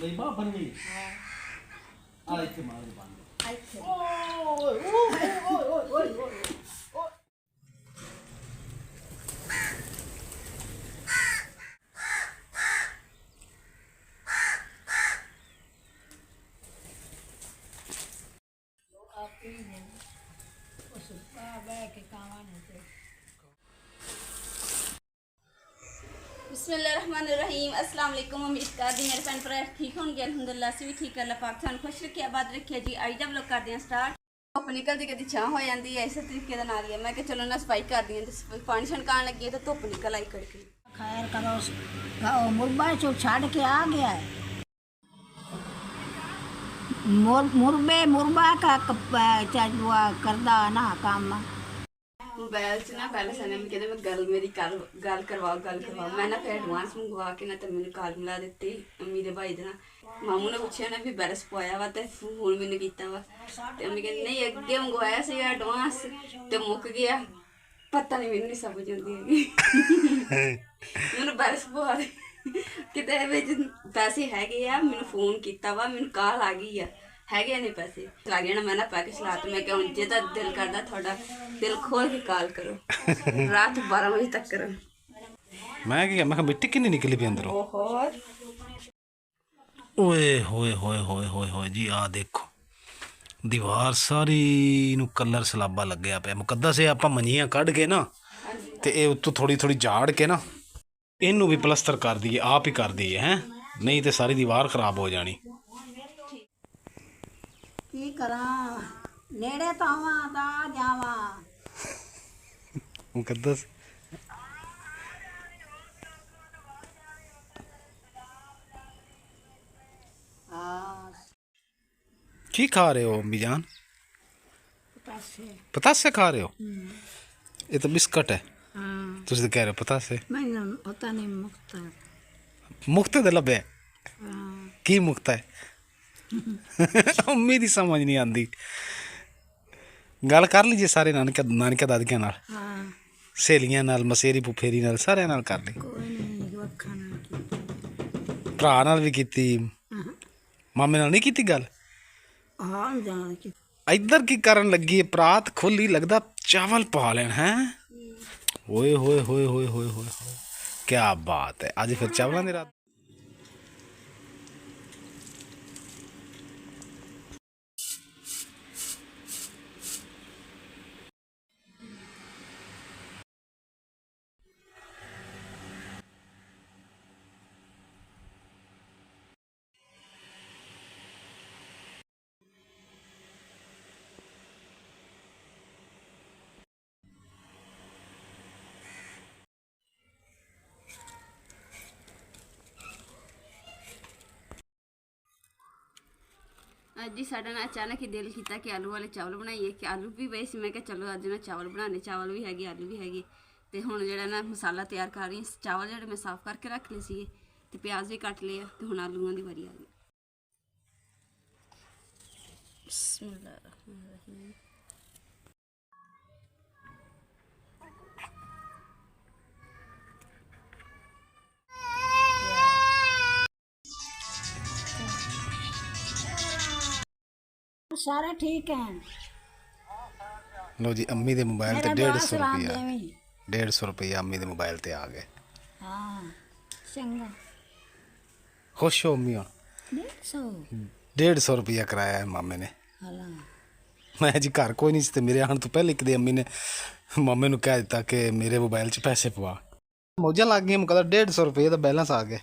नहीं बाप बन गई हाँ आ इतने मार दे बांध अच्छा ओए ओए ओए ओए ओए आपी ने उस बह के कावा ने बिस्मिल्लाहिर्रहमानिर्रहीम अस्सलाम वालेकुम। उम्मीद करदी मेरे भैन भरा ठीक होंगे। अल्हम्दुलिल्लाह असीं भी ठीक है। अल्लाह पाक सानूं खुश रखे आबाद रखे जी। अज दा व्लॉग करदे हां स्टार्ट। धुप्प निकलदी कदी छां हो जाती है, इस तरीके दे नाल ही है। मैं कि चलो ना सफाई करदी हां, पानी छनकान लगी है तो धुप्प निकल आई कड़की। खैर करो मुरबा चो छड़ के आ गया है। मुरबा का चलवा करदा ना काम मोबाइल च ना पहले सने में कहते मैं गल करवाओ मैं ना फिर एडवांस मंगवा के ना तो मैंने कॉल मिला दी अम्मी दे भाई दे ना मामू ने पूछा ना भी बैलेंस पवाया वा तो फोन मैंने किया वा तो अम्मी कहती नहीं अगे मंगवाया से एडवांस तो मुक गया पता नहीं मैंने नहीं समझ आती मैंने बैलेंस पवा दे किते पैसे हैगे आ मैंने फोन किया वा मैंने कॉल आ गई है नहीं पैसे चला गया ना मैं ना पैके चला तो मैं क्या जे तो दिल करता थोड़ा दिल खोल के कॉल करो रात 12 बजे तक करो। मैं मिट्टी कितनी निकली पी अंदरों। बहुत ओए होए होए होए होए होए जी आ देखो दीवार सारी नू कलर सलाबा लग गया पे मुकद्दस से आप मंजियां कढ़ के ना ते ये उत्तों थोड़ी थोड़ी झाड़ के ना इनू भी प्लस्तर कर दिए आप ही कर दिए हैं नहीं तो सारी दीवार खराब हो जानी। की करा नेड़े तो आवा ता जावा मुकद्दस हाँ की खा रहे हो अम्मी जान? पैसे पतासे खा रहे हो? ये तो बिस्कट है। हाँ तुम तो कह रहे हो पतासे मैंने पता नहीं मुक्ता मुख्त दे लभे हाँ की मुख्त है अम्मी दी समझ नहीं आती। गल कर लीजिए सारे नानके दादियां नाल हाँ सहेलियां नाल मसेरी फुफेरी नाल सारे नाल कर ली कोई नहीं वखा ना की भरा नाल भी कीती मामे नाल नहीं कीती गल। हाँ जान की इधर की करन लगी है परात खोली लगदा चावल पा लेन हैं। ओए होए होए होए होए होए क्या बात है आज फिर चावलों की रात। ਅੱਜ ਹੀ ਸਾਡਾ ਨਾ ਅਚਾਨਕ ਹੀ ਦਿਲ ਕੀਤਾ ਕਿ ਆਲੂ ਵਾਲੇ ਚਾਵਲ ਬਣਾਈਏ ਕਿ ਆਲੂ ਵੀ ਪਏ ਸੀ ਮੈਂ ਕਿਹਾ ਚਲੋ ਅੱਜ ਨਾ ਚਾਵਲ ਬਣਾਉਣੇ ਚਾਵਲ ਵੀ ਹੈਗੇ ਆਲੂ ਵੀ ਹੈਗੇ ਤੇ ਹੁਣ ਜਿਹੜਾ ਨਾ ਮਸਾਲਾ ਤਿਆਰ ਕਰ ਰਹੀ ਹਾਂ ਚਾਵਲ ਜਿਹੜੇ ਮੈਂ ਸਾਫ਼ ਕਰਕੇ ਰੱਖ ਲਏ ਸੀਗੇ ਤੇ ਪਿਆਜ਼ ਵੀ ਕੱਟ ਲਏ ਆ ਤੇ ਹੁਣ ਆਲੂਆਂ ਦੀ ਵਾਰੀ ਆ ਗਈ। ਬਿਸਮਿਲ੍ਲਾਹਿਰਰਹਿਮਾਨਿਰਰਹੀਮ सारे ठीक हैं लो जी अम्मी दे मोबाइल ते मेरा 150 राम रुपया देवी 150 रुपया अम्मी दे मोबाइल ते आ गए। हाँ चंगा खुश हो अम्मी हुण 150 रुपया कराया है मामे ने। हला मैं जी घर कोई नहीं सी मेरे आने तो पहले एक दे अम्मी ने मामे नू कह दिता कि मेरे मोबाइल च पैसे पवा मौजा लग गई मुकदा 150 रुपये का बैलेंस आ गए।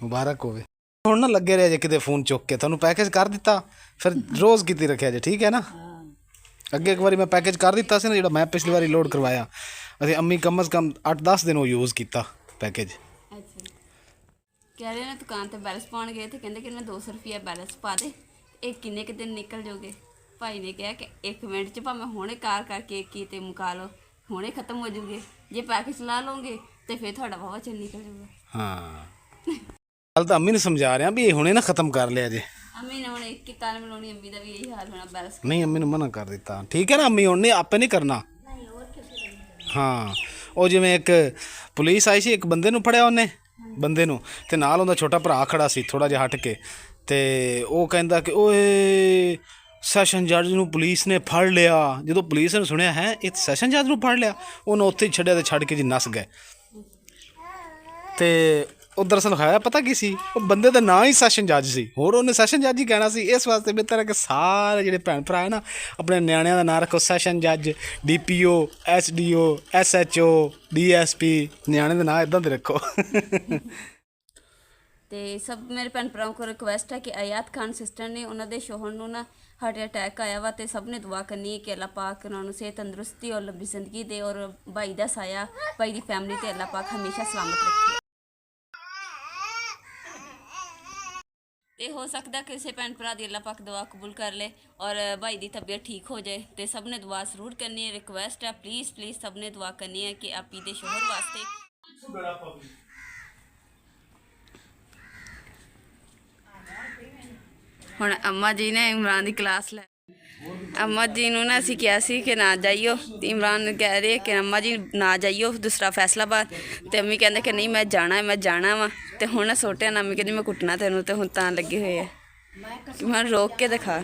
मुबारक होवे ਹੁਣ ਨਾ ਲੱਗੇ ਰਹੇ ਜੇ ਕਿਤੇ ਫੋਨ ਚੁੱਕ ਕੇ ਤੁਹਾਨੂੰ ਪੈਕੇਜ ਕਰ ਦਿੱਤਾ ਫਿਰ ਰੋਜ਼ ਕੀਤੀ ਰੱਖਿਆ ਜੇ ਠੀਕ ਹੈ ਨਾ। ਅੱਗੇ ਇੱਕ ਵਾਰੀ ਮੈਂ ਪੈਕੇਜ ਕਰ ਦਿੱਤਾ ਸੀ ਨਾ ਜਿਹੜਾ ਮੈਂ ਪਿਛਲੀ ਵਾਰੀ ਲੋਡ ਕਰਵਾਇਆ ਅਸੀਂ ਅੰਮੀ ਕਮ ਸੇ ਕਮ 8-10 ਦਿਨ ਉਹ ਯੂਜ਼ ਕੀਤਾ ਪੈਕੇਜ। ਅੱਛਾ ਕਹਿ ਰਹੇ ਨੇ ਦੁਕਾਨ ਤੇ ਬੈਲੈਂਸ ਪਾਉਣ ਗਏ ਤੇ ਕਹਿੰਦੇ ਕਿ ਮੈਂ 200 ਰੁਪਇਆ ਬੈਲੈਂਸ ਪਾ ਦੇ ਇਹ ਕਿੰਨੇ ਕੁ ਦਿਨ ਨਿਕਲ ਜਾਓਗੇ। ਭਾਈ ਨੇ ਕਿਹਾ ਕਿ 1 ਮਿੰਟ 'ਚ ਭਾਵੇਂ ਹੁਣੇ ਕਾਰ ਕਰਕੇ ਕੀ ਤੇ ਮੁਕਾ ਲਓ ਹੁਣੇ ਖਤਮ ਹੋ ਜਾਊਗੇ ਜੇ ਪੈਕੇਜ ਲਾ ਲਓਗੇ ਤੇ ਫਿਰ ਤੁਹਾਡਾ ਵਾਵਾ ਚਿਰ ਨਿਕਲ ਜਾਊਗਾ। ਹਾਂ ਕੱਲ ਤਾਂ ਅੰਮੀ ਨੂੰ ਸਮਝਾ ਰਿਹਾ ਵੀ ਇਹ ਹੁਣੇ ਨਾ ਖਤਮ ਕਰ ਲਿਆ ਜੇ। ਅੰਮੀ ਨੇ ਹੁਣ ਇੱਕ ਕਾਲ ਮਿਲਾਉਣੀ ਅੰਮੀ ਦਾ ਵੀ ਇਹੀ ਹਾਲ ਹੋਣਾ ਬੈਲੈਂਸ ਨਹੀਂ ਅੰਮੀ ਨੂੰ ਮਨਾ ਕਰ ਦਿੱਤਾ ਠੀਕ ਹੈ ਨਾ ਅੰਮੀ ਹੁਣ ਨਹੀਂ ਆਪੇ ਨਹੀਂ ਕਰਨਾ। ਹਾਂ ਉਹ ਜਿਵੇਂ ਇੱਕ ਪੁਲਿਸ ਆਈ ਸੀ ਇੱਕ ਬੰਦੇ ਨੂੰ ਫੜਿਆ ਉਹਨੇ ਬੰਦੇ ਨੂੰ, ਤੇ ਨਾਲ ਉਹਦਾ ਛੋਟਾ ਭਰਾ ਖੜਾ ਸੀ ਥੋੜਾ ਜਿਹਾ ਹਟ ਕੇ, ਤੇ ਉਹ ਕਹਿੰਦਾ ਕਿ ਓਏ ਸੈਸ਼ਨ ਜੱਜ ਨੂੰ ਪੁਲਿਸ ਨੇ ਫੜ ਲਿਆ। ਜਦੋਂ ਪੁਲਿਸ ਨੇ ਸੁਣਿਆ ਹੈ ਇਹ ਸੈਸ਼ਨ ਜੱਜ ਨੂੰ ਫੜ ਲਿਆ, ਉਹਨੂੰ ਉੱਥੇ ਹੀ ਛੱਡਿਆ ਤੇ ਛੱਡ ਕੇ ਜੀ ਨੱਸ ਗਏ। ਤੇ ਉਹ ਦਰਅਸਲ ਹੋਇਆ ਪਤਾ ਕੀ ਸੀ, ਉਹ ਬੰਦੇ ਦਾ ਨਾਂ ਹੀ ਸੈਸ਼ਨ ਜੱਜ ਸੀ, ਹੋਰ ਉਹਨੇ ਸੈਸ਼ਨ ਜੱਜ ਹੀ ਕਹਿਣਾ ਸੀ। ਇਸ ਵਾਸਤੇ ਬਿਹਤਰ ਹੈ ਕਿ ਸਾਰੇ ਜਿਹੜੇ ਭੈਣ ਭਰਾ ਹੈ ਨਾ ਆਪਣੇ ਨਿਆਣਿਆਂ ਦਾ ਨਾਂ ਰੱਖੋ ਸੈਸ਼ਨ ਜੱਜ, DPO, SDO, SHO, DSP, ਨਿਆਣੇ ਦੇ ਨਾਂ ਇੱਦਾਂ ਦੇ ਰੱਖੋ। ਤੇ ਸਭ ਮੇਰੇ ਭੈਣ ਭਰਾਵਾਂ ਕੋਲ ਰਿਕੁਐਸਟ ਹੈ ਕਿ ਆਯਾਤ ਖਾਨ ਸਿਸਟਰ ਨੇ ਉਹਨਾਂ ਦੇ ਸ਼ੋਹਰ ਨੂੰ ਨਾ ਹਾਰਟ ਅਟੈਕ ਆਇਆ ਵਾ, ਤੇ ਸਭ ਨੇ ਦੁਆ ਕਰਨੀ ਹੈ ਕਿ ਅੱਲਾਹ ਪਾਕ ਉਹਨਾਂ ਨੂੰ ਸਿਹਤ ਤੰਦਰੁਸਤੀ ਔਰ ਲੰਬੀ ਜ਼ਿੰਦਗੀ ਦੇ, ਔਰ ਭਾਈ ਦਾ ਸਾਇਆ ਭਾਈ ਦੀ ਫੈਮਿਲੀ ਤੇ ਅੱਲਾਹ ਪਾਕ ਹਮੇਸ਼ਾ ਸਲਾਮਤ ਰੱਖੇ। ਤੇ ਹੋ ਸਕਦਾ ਕਿਸੇ ਭੈਣ ਭਰਾ ਦੀ ਅੱਲਾਹ ਪਾਕ ਦੁਆ ਕਬੂਲ ਕਰ ਲੇ ਔਰ ਭਾਈ ਦੀ ਤਬੀਅਤ ਠੀਕ ਹੋ ਜਾਏ। ਤੇ ਸਭ ਨੇ ਦੁਆ ਜ਼ਰੂਰ ਕਰਨੀ ਹੈ, ਰਿਕੁਐਸਟ ਹੈ ਪਲੀਜ਼ ਸਭ ਨੇ ਦੁਆ ਕਰਨੀ ਹੈ ਕਿ ਆਪੀ ਦੇ ਸ਼ੋਹਰ ਵਾਸਤੇ। ਹੁਣ ਅੰਮਾ ਜੀ ਨੇ ਇਮਰਾਨ ਦੀ ਕਲਾਸ ਲੈ, ਅੰਮਾ ਜੀ ਨੂੰ ਨਾ ਅਸੀਂ ਕਿਹਾ ਸੀ ਕਿ ਨਾ ਜਾਈਓ, ਤੇ ਇਮਰਾਨ ਕਹਿ ਰਹੇ ਕਿ ਅੰਮਾ ਜੀ ਨਾ ਜਾਈਓ ਦੂਸਰਾ ਫੈਸਲਾਬਾਦ, ਤੇ ਅੰਮੀ ਕਹਿੰਦੇ ਕਿ ਨਹੀਂ ਮੈਂ ਜਾਣਾ ਵਾ। ਤੇ ਹੁਣ ਸੋਟਿਆ ਨਾ ਅੰਮੀ ਕਹਿੰਦੀ ਮੈਂ ਕੁੱਟਣਾ ਤੈਨੂੰ, ਤੇ ਹੁਣ ਤਾਂ ਲੱਗੇ ਹੋਏ ਆ ਕਿ ਮੈਂ ਰੋਕ ਕੇ ਦਿਖਾ।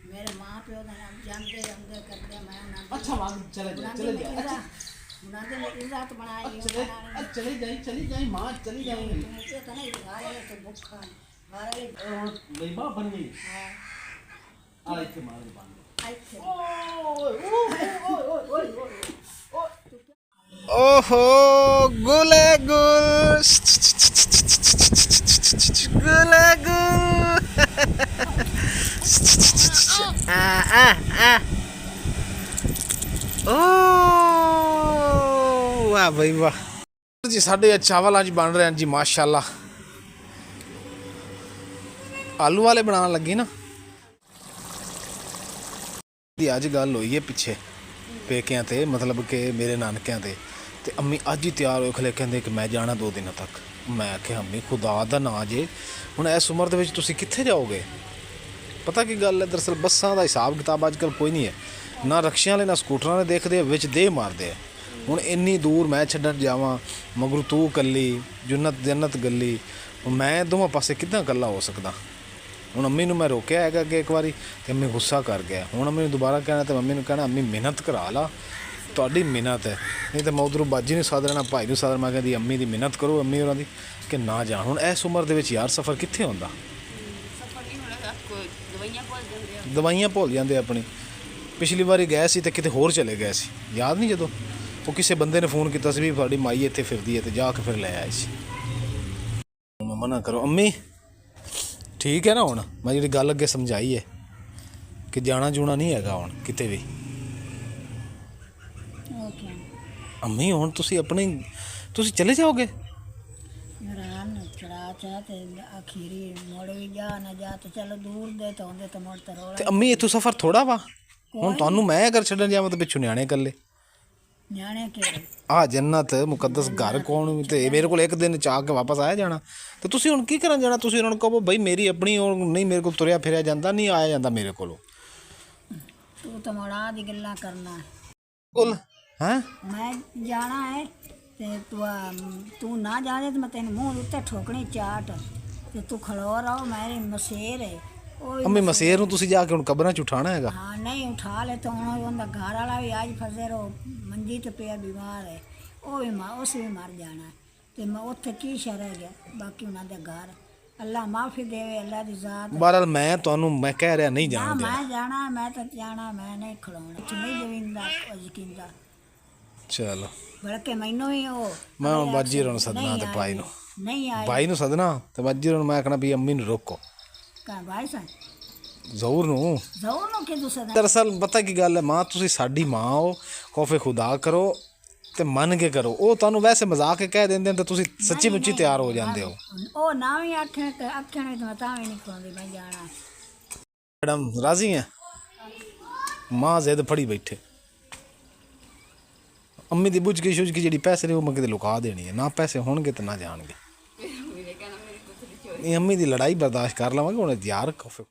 मेरे माँ प्यो जानते जानते करते मैं अच्छा वहाँ चले जाए इज्जत बनाई चली जाए माँ चली जाएंगे लेबा बन गई आ इतने मार बांध ओहो गुले गुल गुले गुल वाह भाई वाह जी। साढ़े चावल अज बन रहे हैं जी माशाल्लाह, आलू वाले बनाने लगी ना। अज गल हुई है पिछे पेकियां ते, मतलब कि मेरे नानकियां ते अम्मी अज ही तैयार हो खले कहते कि मैं जाना 2 दिनों तक। मैं आख्या अम्मी खुदा दा ना जे हुण इस उम्र दे विच तुसीं कित्थे जाओगे। पता की गल है, दरअसल बसां दा हिसाब किताब अजकल कोई नहीं है, ना रक्शियां वाले ना स्कूटरां वाले देखदे विच दे मारदे। हुण इन्नी दूर मैं छड्डण जावां, मगरू तू कल्ली जन्नत गल्ली, मैं दोवां पासे किद्दां कल्ला हो सकदा। हुण अम्मी नूं मैं रोकिया है अगे एक बारी ते अम्मी गुस्सा कर गया। हुण अम्मी नूं दोबारा कहना ते मम्मी नूं कहना अम्मी मिहनत करा ला, तुहाडी मिहनत है, नहीं तो मैं उधरों बाजी नूं सद लेना, भाई नूं सद लेना। मैं कहदी अम्मी दी मिहनत करो, अम्मी होरां दी कि ना जाण। हुण इस उम्र दे विच यार सफ़र कित्थे हुंदा, दवाइयां भुल जाते अपनी। पिछली बारी गए सी ते किते होर चले गए सी, याद नहीं जदों वो किसी बंदे ने फ़ोन किया सी भी साडी माई इत्थे फिरदी है, ते जाके फिर ले आए सी। मना करो अम्मी, ठीक है ना। हुण मैं जिहड़ी गल अगे समझाई है कि जाना जूना नहीं हैगा हुण किते भी। अम्मी हुण तुसीं अपने तुसीं चले जाओगे, आखिरी मोड़ भी जा ना जा तो चलो दूर दे तो होंदे तो मोड़ तो रोला। ते अम्मी इत्थों सफ़र थोड़ा वा, हुण तुहानूं मैं अगर छड्डण जावां ते पिछों न्याणे कल्ले न्याणे के आ जन्नत मुकद्दस घर कौन ते मेरे को एक दिन चा के वापस आया जाना। तो तुसीं हुण की करन जाना, तुसीं उन्हां नूं कहो बई मेरी अपनी नहीं, मेरे को तुरिया फिरिया जांदा नहीं, आया जांदा मेरे कोलों। तू तो मोड़ा दी गल्लां करना है कुल हैं मैं जाना है ते तू ना जाने तो मैं तेन मुँह उत्ते ठोकनी चाट ते तू खड़ो रहो, मेरी मसेर है। अम्मी मसेर नूं तुसीं जाके हुण कब्रां च उठाना हैगा। हाँ नहीं उठा ले तो हुण उनका घर वाला भी आज फसे रहो मंजी ते पिया बीमार है, वो भी उस भी मर जाना है, तो मैं उत्थे की शर है गया। बाकी उन्होंने घर अल्लाह माफ़ी देवे, अल्लाह की ज़ात। बहरहाल मैं तुहानूं मैं कह रहा नहीं जाना देना। मैं जाना, मैं तो जाना, मैं नहीं खड़ोना नहीं जमींदा यकीनदा। चलो बल्कि मैनू ही वो मैं हुण बाजी होरां नूं सदना ते भाई नूं नहीं आई भाई नूं सदना ते बाजी होरां नूं मैं आखना भी अम्मी नूं रोको कहाँ भाई सन ਜ਼ਹੂਰ ਨੂੰ ਕਿ ਦੂਸਰਾ। दरअसल पता की गल है माँ, तुसीं साडी माँ हो, खौफे खुदा करो ते मन के करो। वो तुहानूं वैसे मजाक के कह देंदे ते तुसीं सच्ची मुच्ची तैयार हो जांदे हो। ओ ना भी आखे ते आखण तो तां भी नहीं खोंदी मैं जाना। मैडम राजी हैं, माँ जिद फड़ी बैठे। अम्मी दी बुझ की शुझ की जी पैसे ने वो मैं किते लुका देनी है, ना पैसे होणगे तो ना जाणगे। अम्मी दी लड़ाई बर्दाश्त कर लवांगे हुण यार। खौफे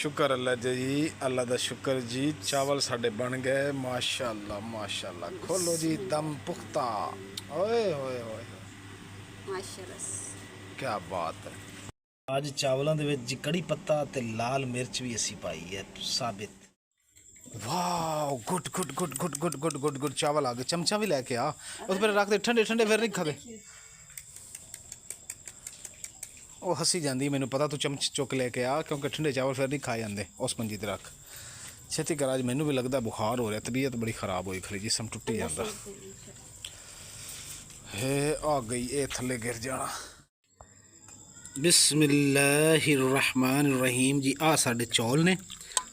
शुक्र अल्लाह जी, अल्लाह दा शुक्र जी। चावल साढ़े बन गए माशाल्लाह माशाल्लाह। खोलो जी दम पुख्ता। ओए होए होए माशाल्लाह। क्या बात है। आज चावलों दे विच जी कड़ी पत्ता ते लाल मिर्च भी असी पाई है साबित। वाह good good good good good good good good चावल आ गए। चमचा भी लेके आ, उस पर रख दे ठंडे ठंडे, फिर नहीं खाते। ਉਹ ਹੱਸੀ ਜਾਂਦੀ ਮੈਨੂੰ ਪਤਾ ਤੂੰ ਚਮਚ ਚੁੱਕ ਲੈ ਕੇ ਆ ਕਿਉਂਕਿ ਠੰਡੇ ਚਾਵਲ ਫਿਰ ਨਹੀਂ ਖਾਏ ਜਾਂਦੇ। ਉਸ ਮੰਜੀ ਤੇ ਰੱਖ ਛੇਤੀ ਕਰ। ਅੱਜ ਮੈਨੂੰ ਵੀ ਲੱਗਦਾ ਬੁਖਾਰ ਹੋ ਰਿਹਾ, ਤਬੀਅਤ ਬੜੀ ਖਰਾਬ ਹੋਈ ਖਰੀ, ਜਿਸਮ ਟੁੱਟੀ ਜਾਂਦਾ ਹੈ। ਆ ਗਈ ਇਹ ਥੱਲੇ ਗਿਰ ਜਾਣਾ। ਬਿਸਮਿल्लाहिर्रहमानिर्रहीम जी। ਆ ਸਾਡੇ ਚੌਲ ਨੇ,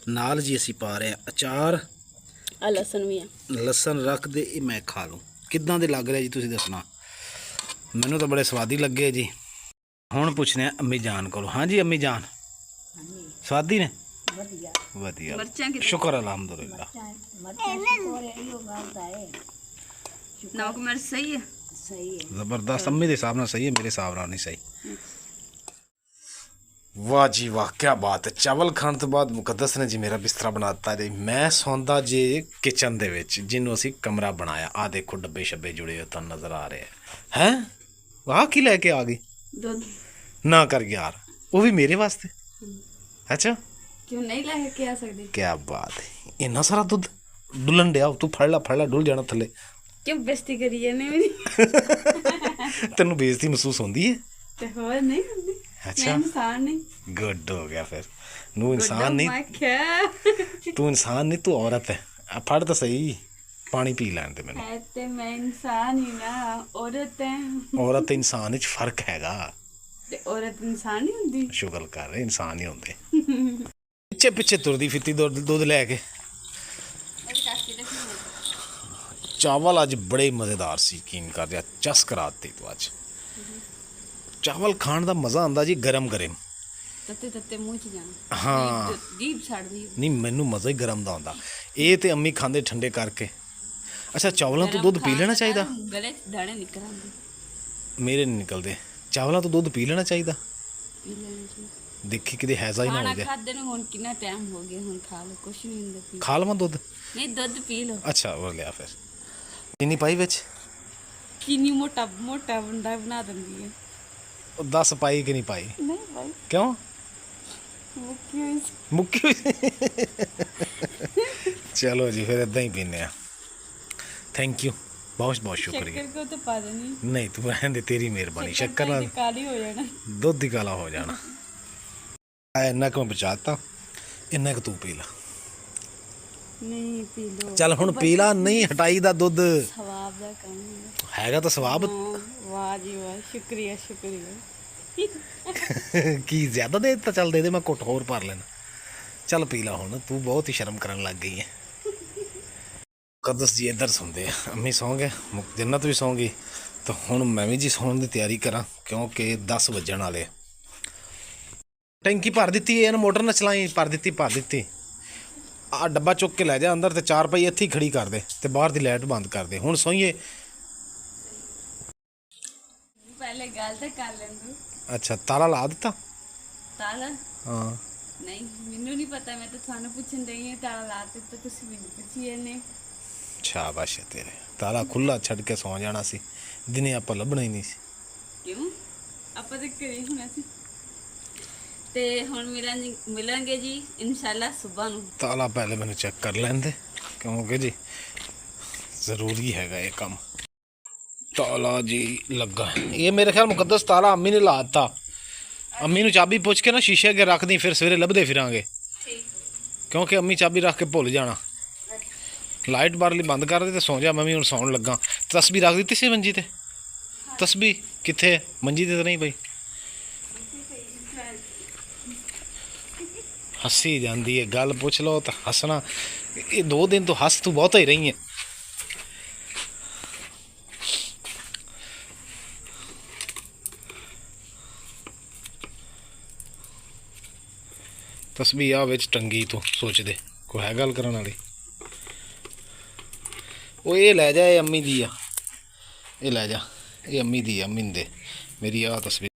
ਨਾਲ ਜੀ ਅਸੀਂ ਪਾ ਰਹੇ ਆ ਅਚਾਰ। ਆ ਲਸਣ ਵੀ ਆ, ਲਸਣ ਰੱਖ ਦੇ। ਇਹ ਮੈਂ ਖਾ ਲੂੰ। ਕਿੱਦਾਂ ਦੇ ਲੱਗ ਰਿਹਾ ਜੀ ਤੁਸੀਂ ਦੱਸਣਾ। ਮੈਨੂੰ ਤਾਂ ਬੜੇ ਸਵਾਦੀ ਲੱਗੇ ਜੀ। ਹੁਣ ਪੁੱਛਨੇ ਅम्मी जान को। हाँ जी अम्मी जान स्वादी ने वधिया शुक्र अलहमदुलिल्लाह। नमक मिर्च सही है, जबरदस्त। अम्मी के हिसाब नाल सही है, मेरे हिसाब नाल नहीं सही। वाह जी वाह क्या बात है। चावल खाने तो बाद मुकद्दस ने जी मेरा बिस्तरा बनाता जी। मैं सौंदा जी किचन दे विच जिन्हों असी कमरा बनाया। आ देखो डब्बे शब्बे जुड़े हो तुहानू नज़र आ रहे हैं। वाह की लैके आ गई दूध ना कर यार, वो भी मेरे वास्ते। अच्छा क्यों नहीं लेके आ सकते। क्या बात है। इन्ना सारा दूध डुलन दिया तू। फड़ ला डुल जाना थले। क्यों बेइज्जती करी है ने मेरी। तेनू बेइज्जती महसूस होंदी है ते होर नहीं होंदी। अच्छा मैं इंसान नहीं। गुड हो गया फिर। नू इंसान नहीं, तू इंसान नहीं, तू औरत है। फड़ तो सही, पानी पी लैन दे मैनू। है ते मैं इंसान ही ना, औरत है। औरत ते इंसान विच फर्क हैगा। ते औरत इंसान नहीं होंदी। शुक्र कर इंसान ही होंदे। पिछे पिछे तुरदी फिरती दूध लैके। चावल अज बड़े मज़ेदार सी, यकीन कर दिया चस कराती तू। अज चावल खाण दा मज़ा आंदा जी गरम गरम। तत्ते तत्ते मुंह च जाना। हाँ जीभ छड़ दी नहीं, मैनू मज़ा ही गरम दा आंदा। ये ते अम्मी खांदे ठंडे करके। अच्छा चावलों तो दूध पी लेना चाहिए। गले च दाने निकल आंदे। मेरे नहीं निकलते। चावलों तो दूध पी लेना चाहिए। पी लेना चाहिए। देखी कि हैजा ही ना खाना हो जाए। खादे ਨੂੰ ਹੁਣ ਕਿੰਨਾ ਟਾਈਮ ਹੋ ਗਿਆ, ਹੁਣ ਖਾ ਲਓ, ਕੁਛ ਨਹੀਂ ਹੁੰਦਾ। ਪੀ खा लवां दूध। ਨਹੀਂ ਦੁੱਧ ਪੀ ਲਓ। अच्छा वो लिया फिर। चीनी पाई बिच। ਚੀਨੀ ਮੋਟਾ ਮੋਟਾ ਬੰਦਾ ਬਣਾ ਦਿੰਦੀ ਹੈ। 10 पाई कि नहीं पाई। ਨਹੀਂ ਭਾਈ क्यों ਮੁੱਕੀ ਹੋਈ ਸੀ। मुक्की हुई। चलो जी फिर इदा ही पीने। थैंक यू, बहुत बहुत शुक्रिया। शक्कर को तो पा देनी। नहीं तू रहने दे, तेरी मेहरबानी। शक्कर नाल काली हो जाना। दुध ही काला हो जाना। इन्ना क्यों बचाता, इन्ना तू पी ला। नहीं पी लो। चल हुण पी ला। नहीं हटाई दा दुध सवाब दा काम हैगा तो सवाब। वाह जी वाह, शुक्रिया शुक्रिया। की ज्यादा दे दिता। चल दे दे, मैं घुट होर भर लेना। चल पी ला हुण, तू बहुत ही शर्म करन लग गई है। कदस जी इधर सौंदे। अम्मी सौ गए, जन्नत भी सौ गई, तो हुण मैं भी जी सौन की तैयारी करा क्योंकि 10 वजन वाले। टैंकी भर दी है ना, मोटर ना चलाई। भर दी आ डब्बा चुक के लै जा अंदर, तो 4 पई इत्थे ही खड़ी कर दे, तो बाहर की लाइट बंद कर दे। हुण सोईए। पहले गल तो कर लेंदो। अच्छा ताला ला दिता। ताला हाँ नहीं, मैनू नहीं पता। मैं तो थानू पूछन दई हां, ताला ला दिता तुसीं मैनू पुछिए ने। शाबाश है तेरे। ताला खुला छड़ के सौ जाना सी, दिने आपां लभना ही नहीं सी। क्यों ਆਪਾਂ ਤੇ ਕਰੀ ਹੋਣਾ ਸੀ। ਤੇ ਹੁਣ ਮਿਲਾਂਗੇ ਜੀ ਇਨਸ਼ਾਅੱਲਾ ਸਵੇਰ ਨੂੰ। ताला पहले मैंने चेक कर लेंदे क्योंकि जी ज़रूरी हैगा ये काम। ताला जी लगा। ये मेरे ख्याल मुकद्दस ताला अम्मी ने ला दिता। अम्मी नूं चाबी पुछ के ना शीशे अगे रख दी, फिर सवेरे लभदे फिरांगे। क्योंकि अम्मी चाबी रख के भुल जाना। लाइट बारली बंद कर दे तो सौ जा। मैं भी हुण सौण लगा। तस्बी रख दी सी मंजी ते। तस्बी कित्थे? मंजी ते नहीं भाई। हसी जाती है। गल पुछ लो तो हसना। ये 2 दिन तो हस तू बहुत ही रही है। तस्बी आ विच टंगी तू सोच दे कोई है गल करने वाली। वो ये लै जा, ये अम्मी दी आ। ये लै जा, ये अम्मी दी। अम्मी दे मेरी आ तस्वीर।